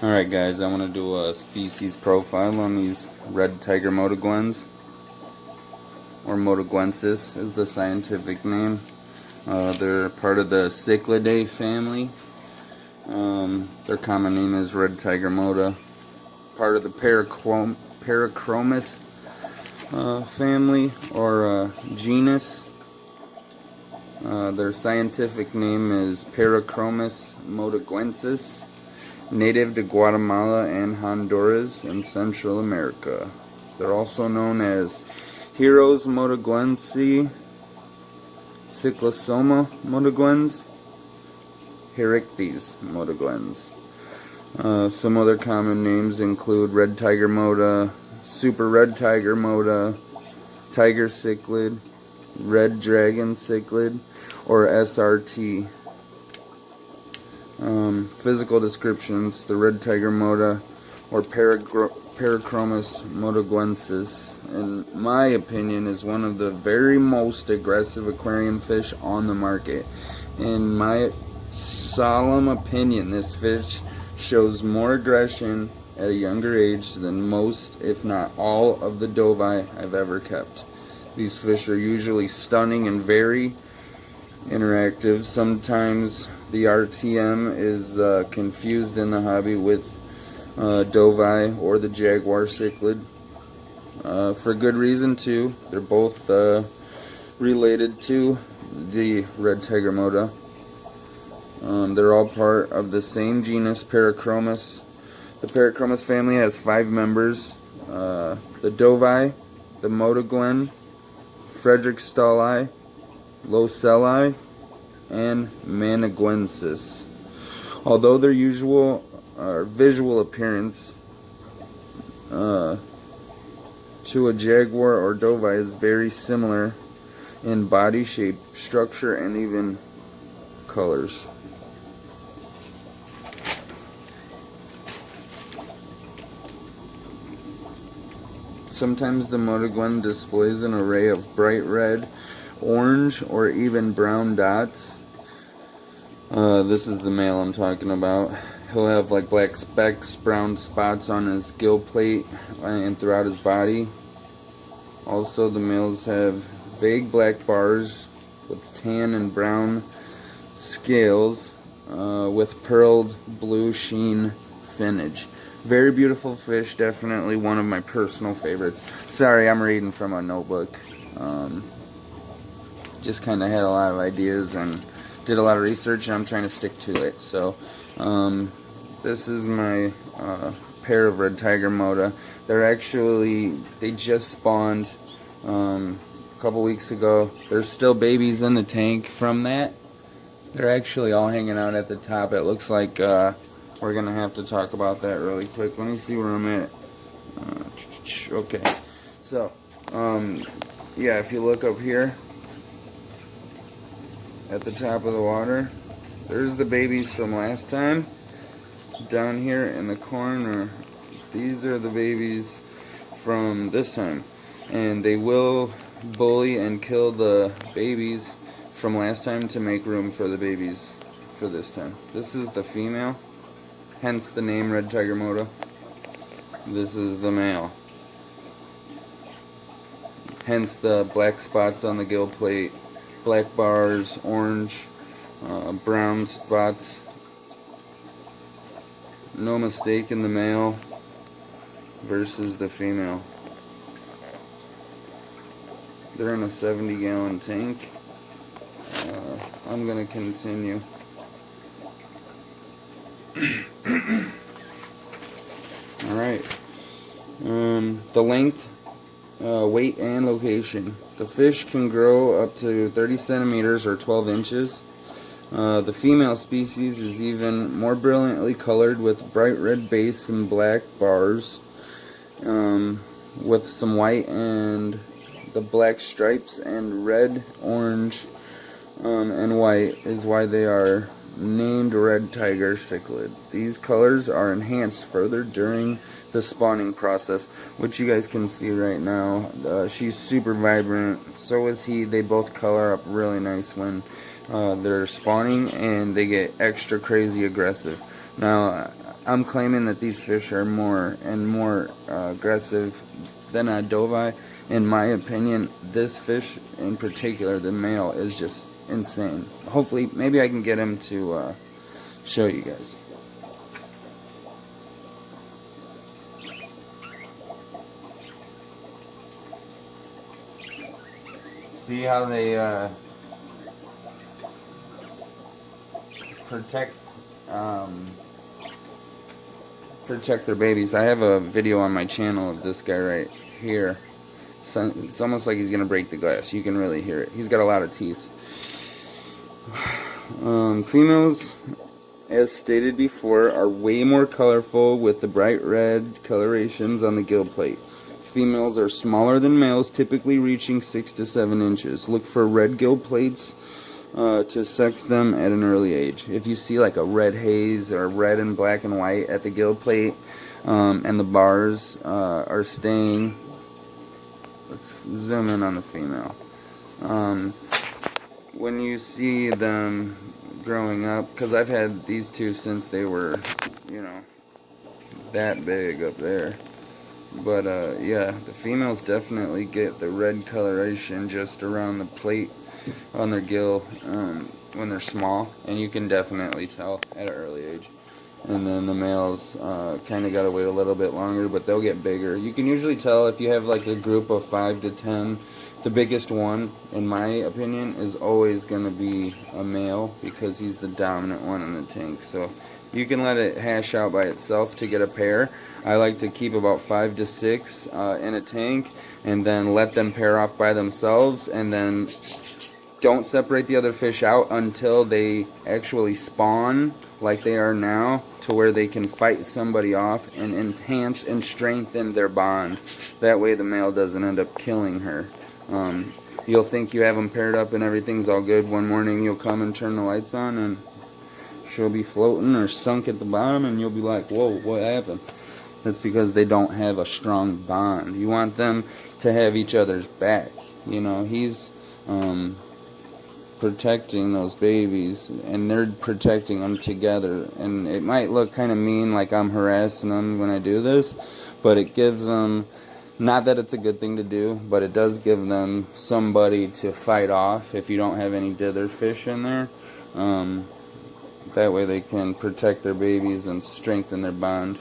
Alright guys, I want to do a species profile on these red tiger motaguens, or motaguensis is the scientific name. They're part of the Cichlidae family. Their common name is red tiger mota. Part of the parachromis family or genus. Their scientific name is Parachromis motaguensis. Native to Guatemala and Honduras in Central America. They're also known as Heros motaguensi, Cyclosoma motaguens, Herictes motaguens. Some other common names include red tiger mota, super red tiger mota, tiger cichlid, red dragon cichlid, or SRT. Physical descriptions: the red tiger mota, or Parachromis motaguensis, in my opinion, is one of the very most aggressive aquarium fish on the market. In my solemn opinion, this fish shows more aggression at a younger age than most, if not all, of the d.i.y I've ever kept. These fish are usually stunning and very interactive. Sometimes the RTM is confused in the hobby with d.i.y or the jaguar cichlid, for good reason too. They're both related to the red tiger mota. They're all part of the same genus, Parachromis. The Parachromis family has 5 members: the d.i.y, the motaguen, Frederickstali, Locelli, and motaguensis. Although their usual visual appearance to a jaguar or d.i.y is very similar in body shape, structure, and even colors. Sometimes the motaguen displays an array of bright red, orange, or even brown dots. This is the male I'm talking about. He'll have like black specks, brown spots on his gill plate and throughout his body. Also, the males have vague black bars with tan and brown scales with pearled blue sheen finnage. Very beautiful fish, definitely one of my personal favorites. Sorry, I'm reading from a notebook. Just kind of had a lot of ideas and did a lot of research, and I'm trying to stick to it. So this is my pair of red tiger mota. They just spawned a couple weeks ago. There's still babies in the tank from that. They're actually all hanging out at the top. It looks like we're gonna have to talk about that really quick. Let me see where I'm at. Okay, so yeah, if you look up here at the top of the water, there's the babies from last time. Down here in the corner, these are the babies from this time, and they will bully and kill the babies from last time to make room for the babies for this time. This is the female, hence the name red tiger mota. This is the male, hence the black spots on the gill plate, black bars, orange, brown spots. No mistake in the male versus the female. They're in a 70-gallon tank. I'm gonna continue. Alright. The length, weight, and location. The fish can grow up to 30 centimeters or 12 inches. The female species is even more brilliantly colored with bright red base and black bars, with some white, and the black stripes and red, orange, and white is why they are named red tiger cichlid. These colors are enhanced further during the spawning process, which you guys can see right now. She's super vibrant, so is he. They both color up really nice when they're spawning, and they get extra crazy aggressive. Now, I'm claiming that these fish are more and more aggressive than a d.i.y. In my opinion, this fish in particular, the male, is just insane. Hopefully, maybe I can get him to show you guys. See how they protect protect their babies. I have a video on my channel of this guy right here. So it's almost like he's gonna break the glass. You can really hear it. He's got a lot of teeth. Females, as stated before, are way more colorful with the bright red colorations on the gill plate. Females are smaller than males, typically reaching 6 to 7 inches. Look for red gill plates to sex them at an early age. If you see like a red haze or red and black and white at the gill plate, and the bars are staying, let's zoom in on the female. When you see them growing up, because I've had these two since they were, you know, that big up there. But yeah, the females definitely get the red coloration just around the plate on their gill when they're small, and you can definitely tell at an early age. And then the males kind of gotta wait a little bit longer, but they'll get bigger. You can usually tell if you have like a group of 5 to 10. The biggest one, in my opinion, is always gonna be a male because he's the dominant one in the tank. So you can let it hash out by itself to get a pair. I like to keep about 5 to 6 in a tank, and then let them pair off by themselves, and then don't separate the other fish out until they actually spawn like they are now, to where they can fight somebody off and enhance and strengthen their bond. That way the male doesn't end up killing her. You'll think you have them paired up and everything's all good. One morning you'll come and turn the lights on and she'll be floating or sunk at the bottom, and you'll be like, whoa, what happened? That's because they don't have a strong bond. You want them to have each other's back. You know, he's protecting those babies, and they're protecting them together. And it might look kind of mean, like I'm harassing them when I do this, but it gives them, not that it's a good thing to do, but it does give them somebody to fight off if you don't have any dither fish in there. That way they can protect their babies and strengthen their bond.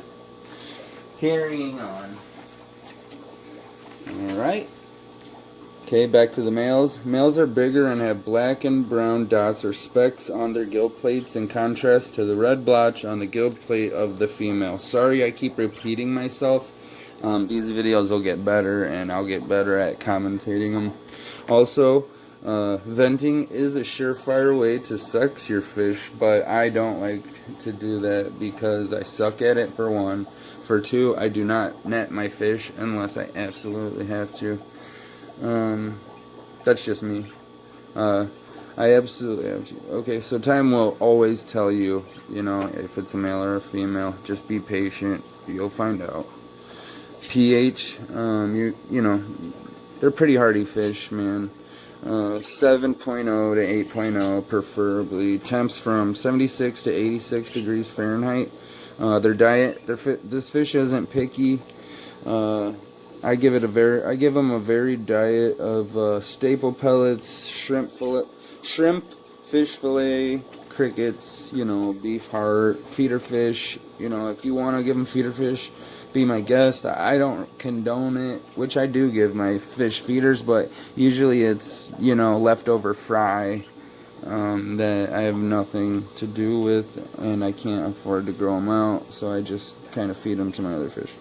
Carrying on. Alright. Okay, back to the males. Males are bigger and have black and brown dots or specks on their gill plates, in contrast to the red blotch on the gill plate of the female. Sorry I keep repeating myself. These videos will get better, and I'll get better at commentating them. Also, venting is a surefire way to sex your fish, but I don't like to do that because I suck at it, for one. For two, I do not net my fish unless I absolutely have to. That's just me. I absolutely have to. Okay, so time will always tell you, you know, if it's a male or a female. Just be patient. You'll find out. pH, you know, they're pretty hardy fish, man. 7.0 to 8.0 preferably. Temps from 76 to 86 degrees Fahrenheit. Their diet, this fish isn't picky. I give them a varied diet of staple pellets, shrimp, fish fillet, crickets, you know, beef heart, feeder fish. You know, if you want to give them feeder fish, be my guest. I don't condone it, which I do give my fish feeders, but usually it's, you know, leftover fry that I have nothing to do with, and I can't afford to grow them out, so I just kind of feed them to my other fish.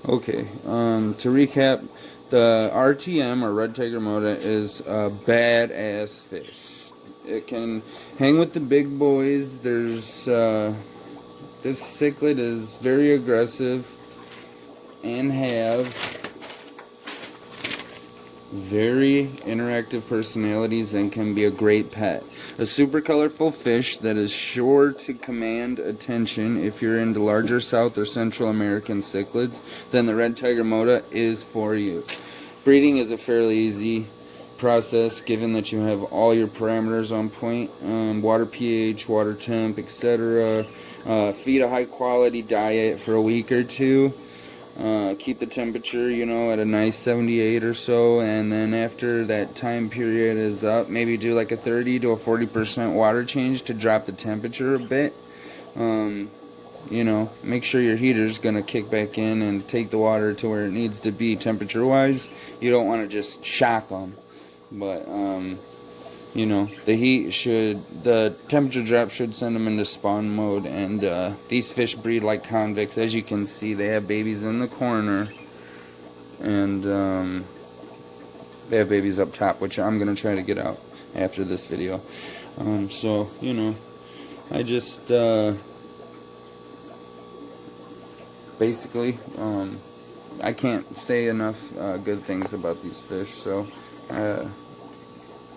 Okay, to recap, the RTM, or red tiger mota, is a badass fish. It can hang with the big boys. There's this cichlid is very aggressive and have very interactive personalities and can be a great pet. A super colorful fish that is sure to command attention if you're into larger South or Central American cichlids, then the red tiger mota is for you. Breeding is a fairly easy process, given that you have all your parameters on point, water pH, water temp, etc. Feed a high quality diet for a week or two. Keep the temperature, at a nice 78 or so, and then after that time period is up, maybe do like a 30 to a 40% water change to drop the temperature a bit. Make sure your heater's going to kick back in and take the water to where it needs to be temperature-wise. You don't want to just shock them. But, the temperature drop should send them into spawn mode. And these fish breed like convicts. As you can see, they have babies in the corner. And they have babies up top, which I'm going to try to get out after this video. I just... basically, I can't say enough good things about these fish. So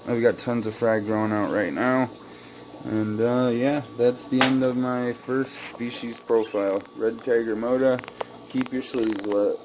I've got tons of frag growing out right now, and yeah, that's the end of my first species profile. Red tiger mota. Keep your sleeves wet.